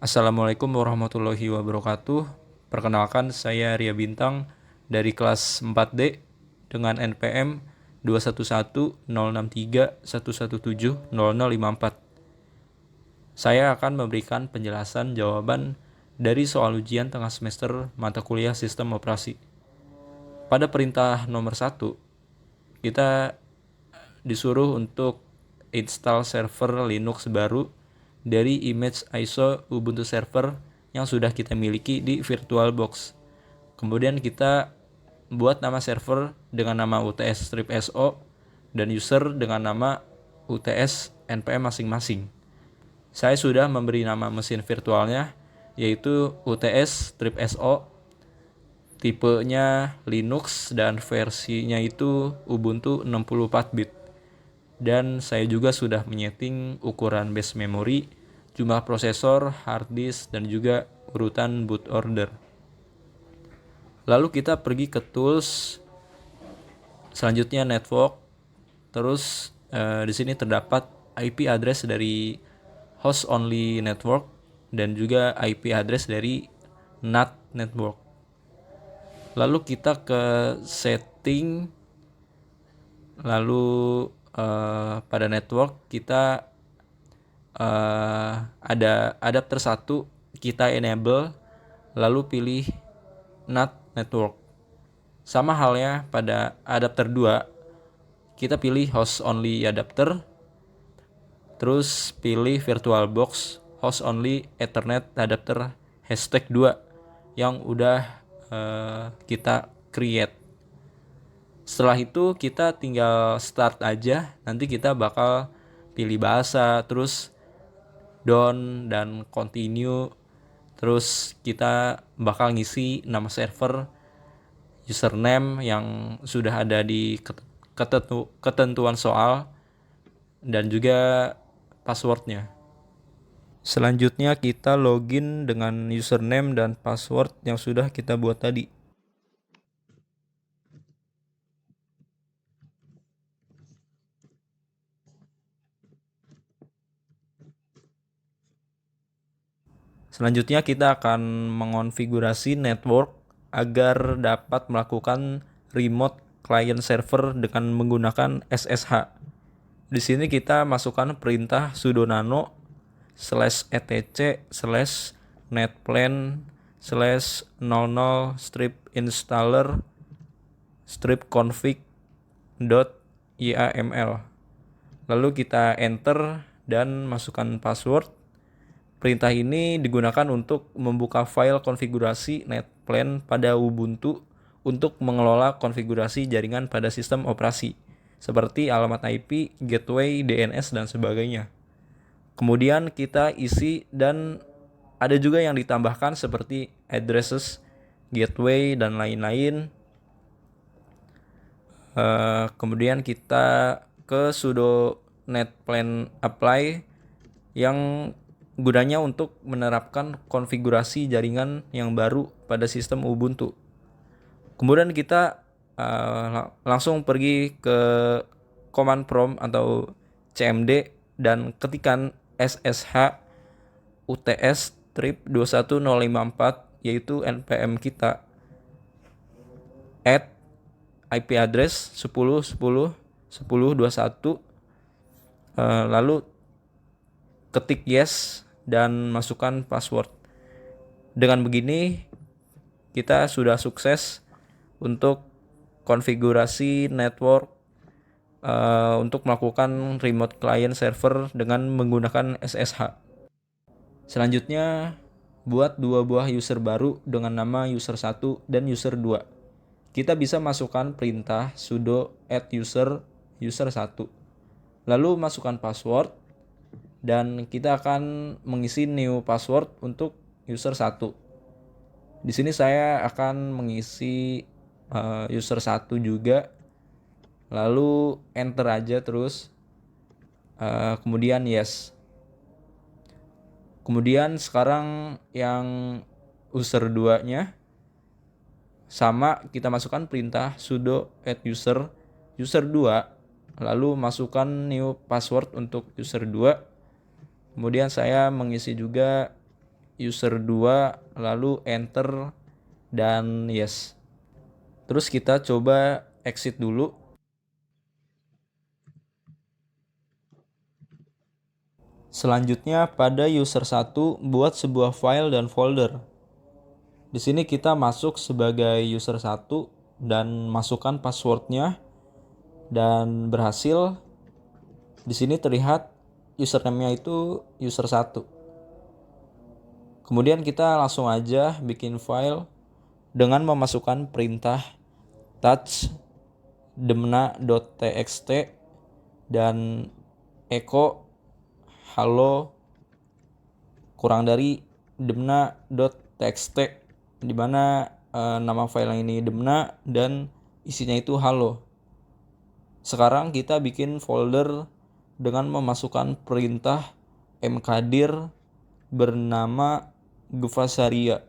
Assalamualaikum warahmatullahi wabarakatuh. Perkenalkan, saya Ria Bintang dari kelas 4D dengan NPM 2110631170054. Saya akan memberikan penjelasan jawaban dari soal ujian tengah semester mata kuliah Sistem Operasi. Pada perintah nomor 1, kita disuruh untuk install server Linux baru dari image ISO Ubuntu Server yang sudah kita miliki di VirtualBox. Kemudian kita buat nama server dengan nama UTS strip SO dan user dengan nama UTS NPM masing-masing. Saya sudah memberi nama mesin virtualnya yaitu UTS strip SO, tipenya Linux dan versinya itu Ubuntu 64-bit. Dan saya juga sudah menyeting ukuran base memory, jumlah prosesor, hard disk, dan juga urutan boot order. Lalu kita pergi ke tools, selanjutnya network. Terus di sini terdapat IP address dari host only network dan juga IP address dari NAT network. Lalu kita ke setting, lalu pada network kita ada adapter 1 kita enable, lalu pilih NAT network. Sama halnya pada adapter 2, kita pilih host only adapter, terus pilih VirtualBox host only Ethernet adapter #2 yang udah kita create. Setelah itu kita tinggal start aja, nanti kita bakal pilih bahasa, terus down dan continue, terus kita bakal ngisi nama server, username yang sudah ada di ketentuan soal, dan juga passwordnya. Selanjutnya kita login dengan username dan password yang sudah kita buat tadi. Selanjutnya kita akan mengonfigurasi network agar dapat melakukan remote client server dengan menggunakan SSH. Di sini kita masukkan perintah sudo nano /etc/netplan/00 strip installer strip config.yaml. Lalu kita enter dan masukkan password. Perintah ini digunakan untuk membuka file konfigurasi netplan pada Ubuntu untuk mengelola konfigurasi jaringan pada sistem operasi, seperti alamat IP, gateway, DNS, dan sebagainya. Kemudian kita isi, dan ada juga yang ditambahkan seperti addresses, gateway, dan lain-lain. Kemudian kita ke sudo netplan apply yang gunanya untuk menerapkan konfigurasi jaringan yang baru pada sistem Ubuntu. Kemudian kita langsung pergi ke command prompt atau CMD dan ketikkan SSH UTS strip 21054 yaitu NPM kita add IP address 10.10.10.21, lalu ketik yes dan masukkan password. Dengan begini kita sudah sukses untuk konfigurasi network untuk melakukan remote client server dengan menggunakan SSH. Selanjutnya buat 2 buah user baru dengan nama user 1 dan user 2. Kita bisa masukkan perintah sudo add user 1. Lalu masukkan password, dan kita akan mengisi new password untuk user 1. Di sini saya akan mengisi user 1 juga. Lalu enter aja terus. Kemudian yes. Kemudian sekarang yang user 2-nya sama, kita masukkan perintah sudo add user 2, lalu masukkan new password untuk user 2. Kemudian saya mengisi juga user 2 lalu enter dan yes. Terus kita coba exit dulu. Selanjutnya pada user 1 buat sebuah file dan folder. Di sini kita masuk sebagai user 1 dan masukkan passwordnya dan berhasil. Di sini terlihat username-nya itu user 1. Kemudian kita langsung aja bikin file dengan memasukkan perintah touch demna.txt dan echo halo kurang dari demna.txt, di mana nama file ini demna dan isinya itu halo. Sekarang kita bikin folder dengan memasukkan perintah mkdir bernama Gvasaria.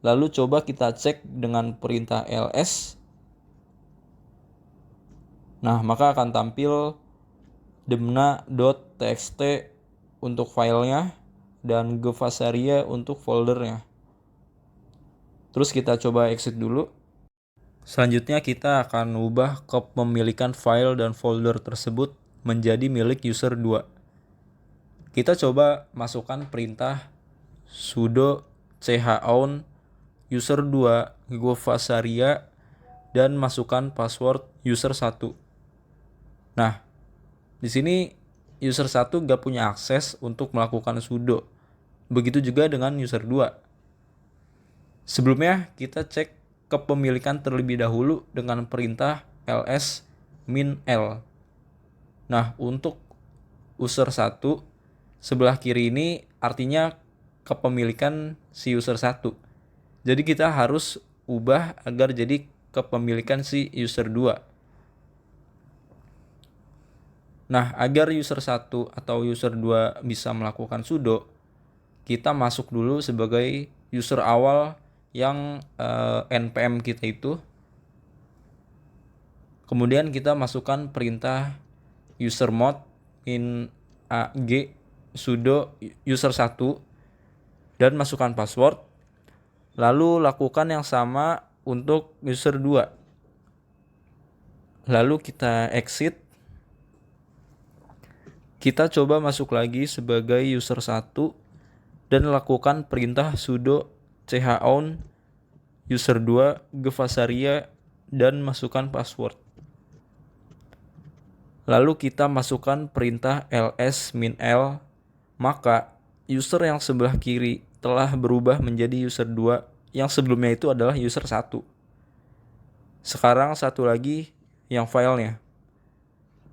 Lalu coba kita cek dengan perintah ls. Nah, maka akan tampil demna.txt untuk filenya dan Gvasaria untuk foldernya. Terus kita coba exit dulu. Selanjutnya kita akan ubah kepemilikan file dan folder tersebut menjadi milik user 2. Kita coba masukkan perintah sudo chown user 2 Gvasaria dan masukkan password user 1. Nah, di sini user 1 gak punya akses untuk melakukan sudo. Begitu juga dengan user 2. Sebelumnya kita cek kepemilikan terlebih dahulu dengan perintah ls-l. Nah, untuk user 1 sebelah kiri ini artinya kepemilikan si user 1. Jadi kita harus ubah agar jadi kepemilikan si user 2. Nah, agar user 1 atau user 2 bisa melakukan sudo, kita masuk dulu sebagai user awal yang npm kita itu. Kemudian kita masukkan perintah usermod in ag sudo user 1 dan masukkan password. Lalu lakukan yang sama untuk user 2. Lalu kita exit. Kita coba masuk lagi sebagai user 1 dan lakukan perintah sudo chown user 2 Gvasaria dan masukkan password. Lalu kita masukkan perintah ls-l, maka user yang sebelah kiri telah berubah menjadi user 2 yang sebelumnya itu adalah user 1. Sekarang satu lagi yang filenya.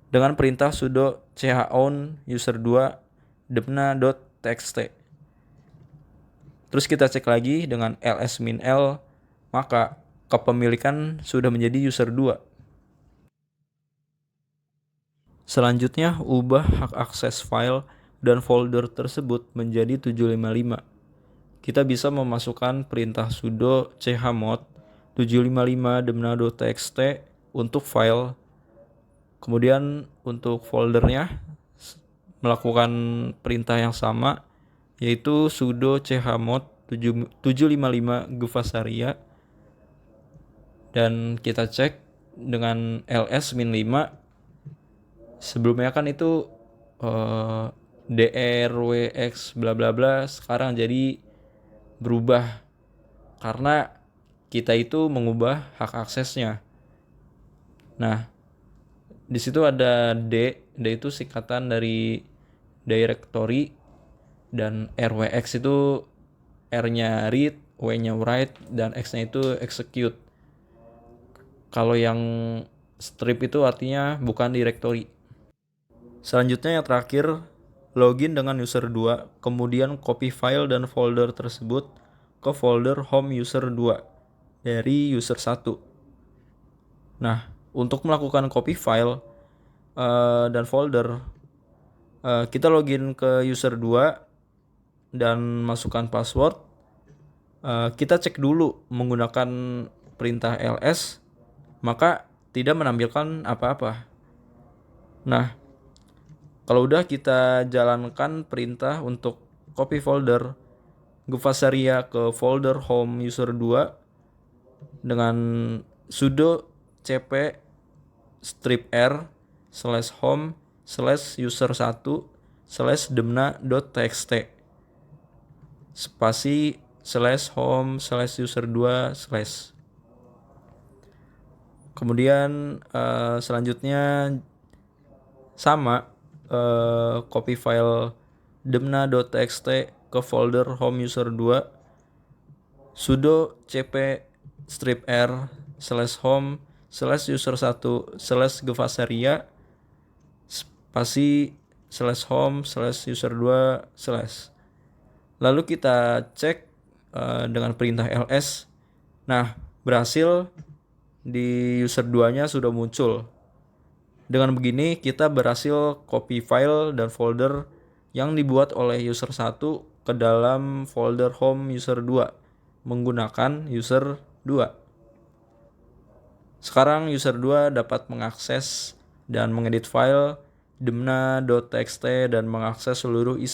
Dengan perintah sudo chown user 2 demna.txt. Terus kita cek lagi dengan ls-l, maka kepemilikan sudah menjadi user 2. Selanjutnya ubah hak akses file dan folder tersebut menjadi 755. Kita bisa memasukkan perintah sudo chmod 755 demna.txt untuk file. Kemudian untuk foldernya melakukan perintah yang sama, yaitu sudo chmod 755 Gvasaria, dan kita cek dengan ls-5. Sebelumnya kan itu drwx bla bla bla, sekarang jadi berubah karena kita itu mengubah hak aksesnya. Nah, di situ ada D itu singkatan dari directory, dan rwx itu R-nya read, W-nya write, dan X-nya itu execute. Kalau yang strip itu artinya bukan directory. Selanjutnya yang terakhir, login dengan user 2, kemudian copy file dan folder tersebut ke folder home user 2 dari user 1. Nah, untuk melakukan copy file dan folder, kita login ke user 2 dan masukkan password. Kita cek dulu menggunakan perintah ls, maka tidak menampilkan apa-apa. Nah, kalau udah kita jalankan perintah untuk copy folder, Gvasaria ke folder home user 2 dengan sudo cp strip r /home /user 1 /demna.txt spasi /home /user 2 /. Kemudian selanjutnya sama, copy file demna.txt ke folder home user 2, sudo cp strip r /home /user 1 /gvasaria spasi /home /user 2 /. Lalu kita cek dengan perintah ls. Nah, berhasil, di user 2-nya sudah muncul. Dengan begini kita berhasil copy file dan folder yang dibuat oleh user 1 ke dalam folder home user 2 menggunakan user 2. Sekarang user 2 dapat mengakses dan mengedit file demna.txt dan mengakses seluruh isi